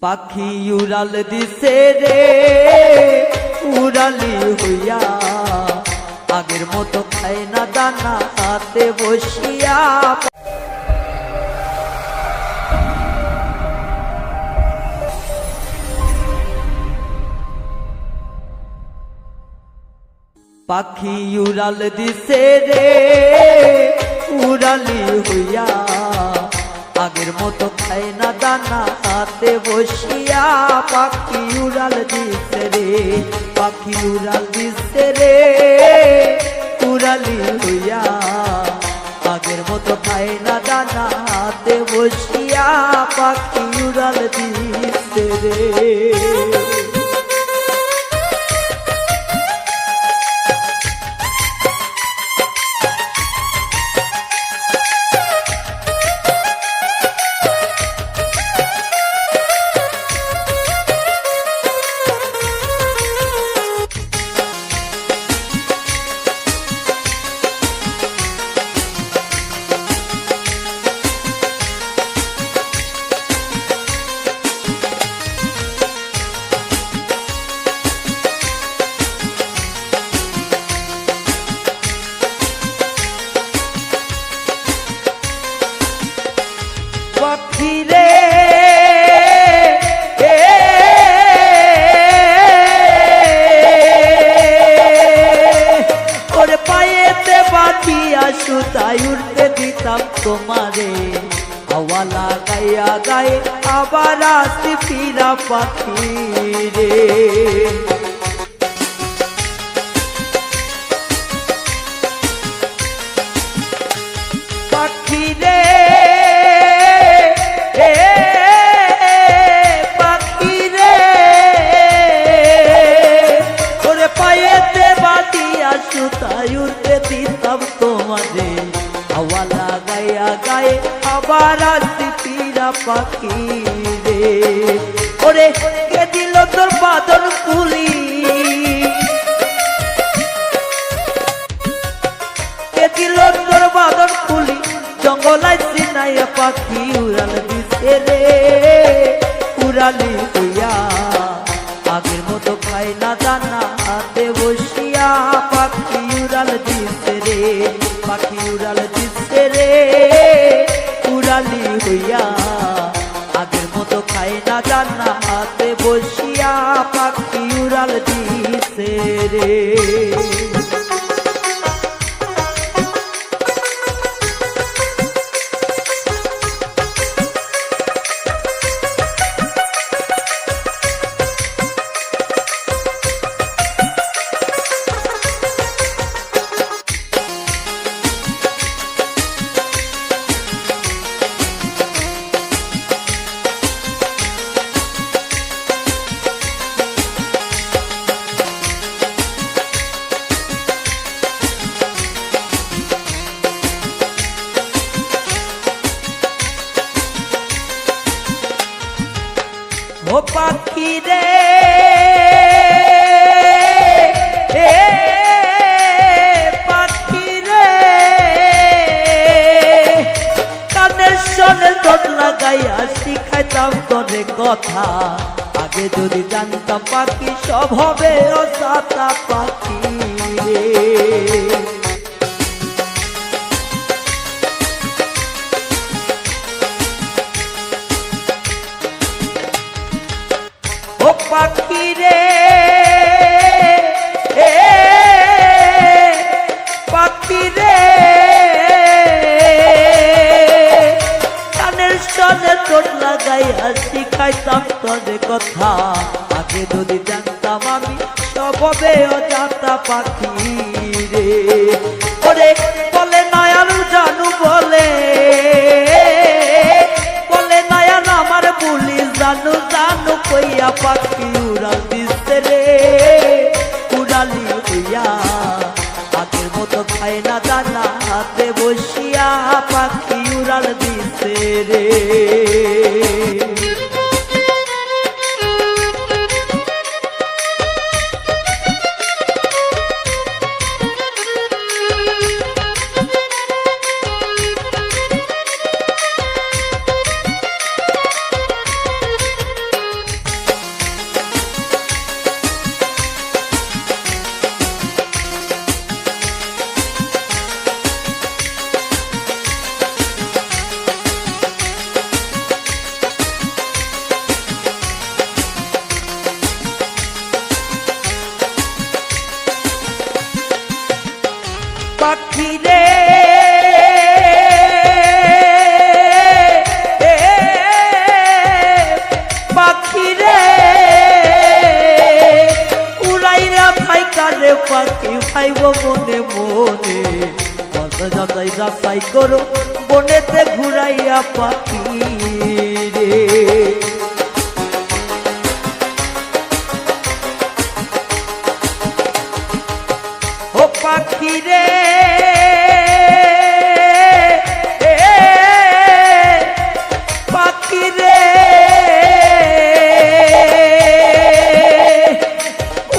পাখি উড়াল দিছে রে উড়ালি হইয়া, আগের মতো খায় না দানা হাতে বসিয়া। পাখি উড়াল দিছে রে উড়ালি হইয়া, আগের মতো খায় না দানা হাতে বসিয়া। পাখি উড়াল দিছে রে, পাখি উড়াল দিছে রে উড়ালি হইয়া, আগের মতো খায় না দানা হাতে বসিয়া। পাখি উড়াল দিছে রে। পাখি রে ওরে পায়েতে বাঁধিয়া সুতায় উঠতে দিতাম তোমারে, হাওয়া লাগাইয়া গায়ে আবার আসি ফিরা পাখি রে। পাখি রে সুতায় উঠতে দিতাম তোমারে, হাওয়া লাগাইয়া গায়ে আবার আসি ফিরা পাখি রে। ওরে কে দিল তোর বাদন কুলি, কে দিল তোর বাদন কুলি, জঙ্গলায় চিনাইয়া পাখি উড়াল দিছে রে উড়ালি হইয়া, আগের মতো খায় না দানা হাতে বসিয়া। পাখি উড়াল দিছে রে, পাখি উড়াল দিছে রে উড়ালি হইয়া, আগের মতো খায় না দানা হাতে বসিয়া। পাখি উড়াল দিছে রে। ও পাখি রে পাখি রে, কানের সনে দোট লাগাইয়া শিখাইতাম তোরে কথা, আগে যদি জানতাম পাখি সব হবে অসাতা পাখি রে। ও পাখি রে পাখি রে, কানের সনে তোর লাগাইয়া শিখাইতাম তোরে কথা, আগে যদি জানতাম আমি সব হবে অজাতা পাখি রে। ওরে বলে নয়ালু জানু বলে, বলে নয়ান আমার বুলি জানু জানু কইয়া। পাখি উড়াল দিছে রে উড়ালি হইয়া, আগের মতো খায় না দানা হাতে বসিয়া। পাখি উড়াল দিছে রে। রে পাখি ভাইব মনে মনে যাচাই যাচাই করো বনেতে ঘুরাইয়া পাখি রে ও পাখি রে পাখি রে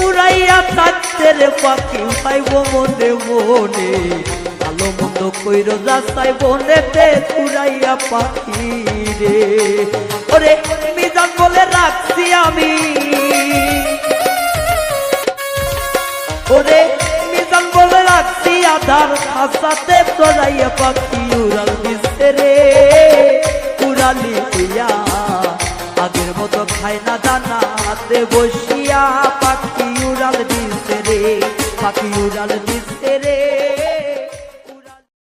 উড়াইয়া থাকতে রে পাখি পাইব মনে মনে ভালো মন্দ কইর যাচাই বনেতে ঘুরাইয়া পাখি রে ওরে মিজান বলে রাখছি আমি ওরে মিজান বলে রাখছি আধার খাসাতে চড়াইয়া পাখি উড়াল দিচ্ছে রে উড়ালি হইয়া আগের মতো খায় না দানা হাতে বসিয়া পাখি উড়াল দিচ্ছে রে পাখি উড়াল